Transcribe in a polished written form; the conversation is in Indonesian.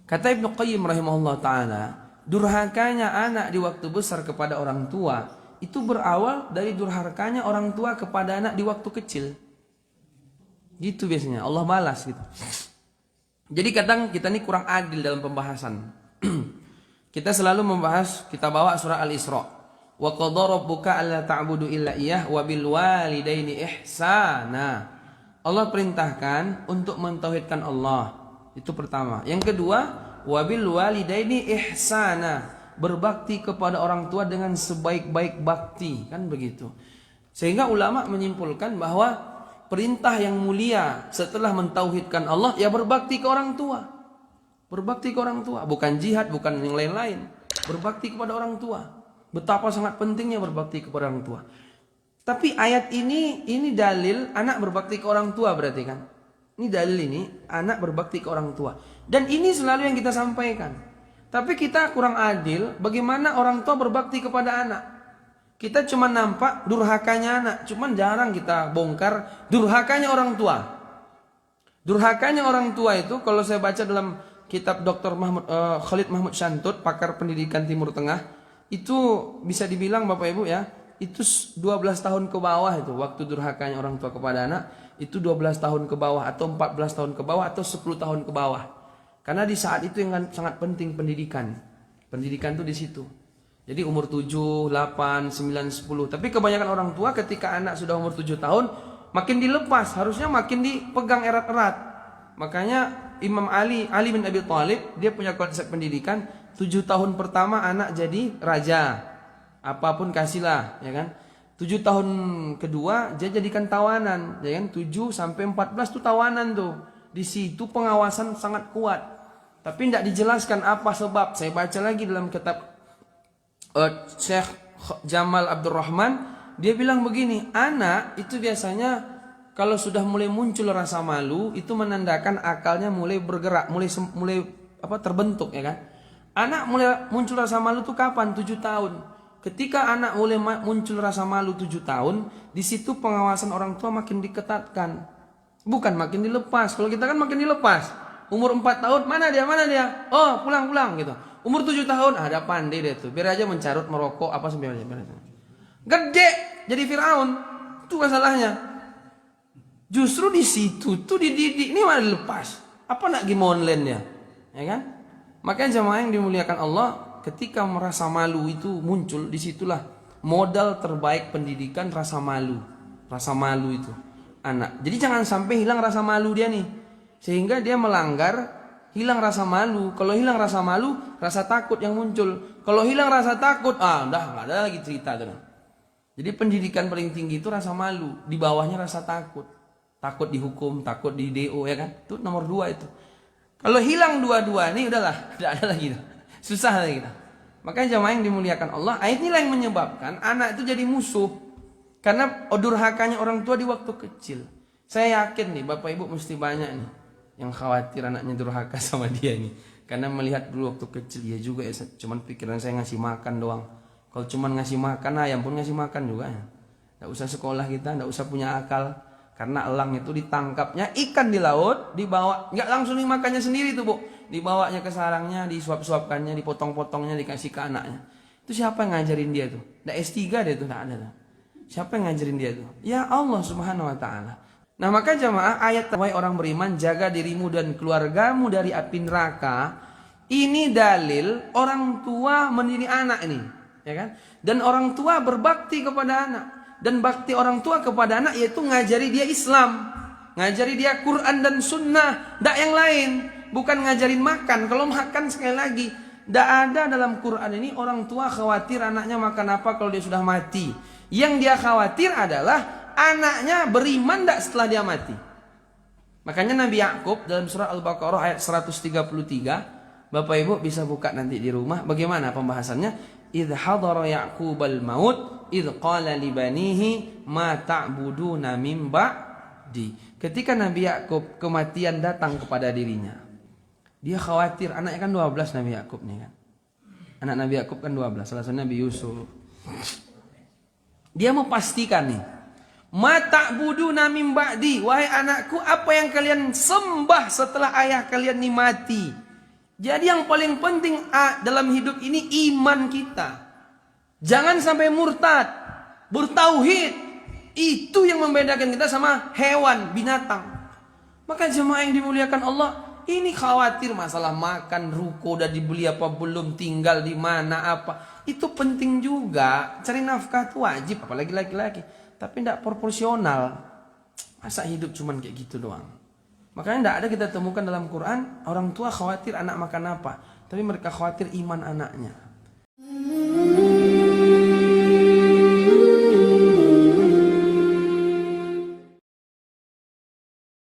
Kata Ibnu Qayyim rahimahullah ta'ala, durhakanya anak di waktu besar kepada orang tua itu berawal dari durhakanya orang tua kepada anak di waktu kecil. Gitu biasanya, Allah balas gitu. Jadi kadang kita ini kurang adil dalam pembahasan. Kita selalu membahas, kita bawa surah Al-Isra. Wa qadara rabbuka alla ta'budu illa iyyah wa bil walidaini ihsana. Allah perintahkan untuk mentauhidkan Allah. Itu pertama. Yang kedua, wa bil walidaini ihsana. Berbakti kepada orang tua dengan sebaik-baik bakti, kan begitu. Sehingga ulama menyimpulkan bahwa perintah yang mulia setelah mentauhidkan Allah ya berbakti ke orang tua. Berbakti ke orang tua, bukan jihad, bukan yang lain-lain. Berbakti kepada orang tua. Betapa sangat pentingnya berbakti kepada orang tua. Tapi ayat ini dalil anak berbakti ke orang tua berarti kan? Ini dalil ini anak berbakti ke orang tua. Dan ini selalu yang kita sampaikan. Tapi kita kurang adil bagaimana orang tua berbakti kepada anak. Kita cuma nampak durhakanya anak, cuman jarang kita bongkar durhakanya orang tua. Durhakanya orang tua itu kalau saya baca dalam kitab Dr. Khalid Mahmud Syantut, pakar pendidikan Timur Tengah, itu bisa dibilang Bapak Ibu ya, itu 12 tahun ke bawah itu waktu durhakanya orang tua kepada anak, itu 12 tahun ke bawah atau 14 tahun ke bawah atau 10 tahun ke bawah. Karena di saat itu yang sangat penting pendidikan. Pendidikan itu di situ. Jadi umur 7, 8, 9, 10. Tapi kebanyakan orang tua ketika anak sudah umur 7 tahun makin dilepas, harusnya makin dipegang erat-erat. Makanya Imam Ali bin Abi Thalib, dia punya konsep pendidikan 7 tahun pertama anak jadi raja. Apapun kasihlah, ya kan? 7 tahun kedua dia jadikan tawanan, ya kan? 7 sampai 14 itu tawanan tuh. Di situ pengawasan sangat kuat. Tapi tidak dijelaskan apa sebab. Saya baca lagi dalam kitab Syekh Jamal Abdurrahman, dia bilang begini, anak itu biasanya kalau sudah mulai muncul rasa malu itu menandakan akalnya mulai bergerak, mulai terbentuk, ya kan? Anak mulai muncul rasa malu itu kapan? 7 tahun. Ketika anak mulai muncul rasa malu 7 tahun, di situ pengawasan orang tua makin diketatkan. Bukan makin dilepas. Kalau kita kan makin dilepas. Umur 4 tahun, mana dia? Oh, pulang gitu. Umur 7 tahun, ada pandai dia tuh. Biar aja mencarut, merokok, apa sebenarnya. Gede, jadi Firaun. Itu masalahnya. Justru di situ tuh dididik, ini malah dilepas. Apa nak gimana ya? Ya kan? Makanya jemaah yang dimuliakan Allah, ketika merasa malu itu muncul, disitulah modal terbaik pendidikan rasa malu. Rasa malu itu anak. Jadi jangan sampai hilang rasa malu dia nih. Sehingga dia melanggar, hilang rasa malu. Kalau hilang rasa malu, rasa takut yang muncul. Kalau hilang rasa takut, udah nggak ada lagi cerita tuh. Jadi pendidikan paling tinggi itu rasa malu. Di bawahnya rasa takut. Takut dihukum, takut di DO, ya kan? Itu nomor 2 itu. Kalau hilang dua-dua ini udahlah, tidak ada lagi. Susah lagi kita. Makanya jemaah yang dimuliakan Allah, ayat inilah yang menyebabkan anak itu jadi musuh. Karena durhakanya orang tua di waktu kecil. Saya yakin nih Bapak Ibu mesti banyak nih yang khawatir anaknya durhaka sama dia nih. Karena melihat dulu waktu kecil, ya juga ya, cuman pikiran saya ngasih makan doang. Kalau cuman ngasih makan, ayam pun ngasih makan juga ya. Nggak usah sekolah kita, nggak usah punya akal. Karena elang itu ditangkapnya ikan di laut, dibawa, nggak langsung dimakannya sendiri tuh Bu. Dibawanya ke sarangnya, disuap-suapkannya, dipotong-potongnya, dikasih ke anaknya. Itu siapa yang ngajarin dia tuh? Nggak S3 dia tuh, nggak ada tuh. Siapa yang ngajarin dia tuh? Ya Allah Subhanahu Wa Taala. Nah maka jemaah, ayat wahai orang beriman, jaga dirimu dan keluargamu dari api neraka. Ini dalil orang tua mendidik anak ini, ya kan? Dan orang tua berbakti kepada anak. Dan bakti orang tua kepada anak yaitu ngajari dia Islam, ngajari dia Quran dan Sunnah, tidak yang lain. Bukan ngajarin makan. Kalau makan sekali lagi, tidak ada dalam Quran ini orang tua khawatir anaknya makan apa kalau dia sudah mati. Yang dia khawatir adalah anaknya beriman tidak setelah dia mati. Makanya Nabi Yakub dalam surah Al-Baqarah ayat 133, Bapak Ibu bisa buka nanti di rumah. Bagaimana pembahasannya? Idh hadara Ya'qubal maut idh qala li banihi ma ta'buduna min ba'di. Ketika Nabi Yakub kematian datang kepada dirinya, dia khawatir. Anaknya kan 12 Nabi Yakub nih kan. Anak Nabi Yakub kan 12, salah satunya Nabi Yusuf. Dia mau pastikan nih, ma ta'buduna min ba'di, wahai anakku, apa yang kalian sembah setelah ayah kalian ini mati? Jadi yang paling penting dalam hidup ini iman kita. Jangan sampai murtad, bertauhid. Itu yang membedakan kita sama hewan, binatang. Maka jemaah yang dimuliakan Allah, ini khawatir masalah makan, ruko udah dibeli apa belum, tinggal di mana apa. Itu penting juga. Cari nafkah itu wajib, apalagi laki-laki. Tapi tidak proporsional. Masa hidup cuman kayak gitu doang. Makanya tidak ada kita temukan dalam Quran orang tua khawatir anak makan apa, tapi mereka khawatir iman anaknya.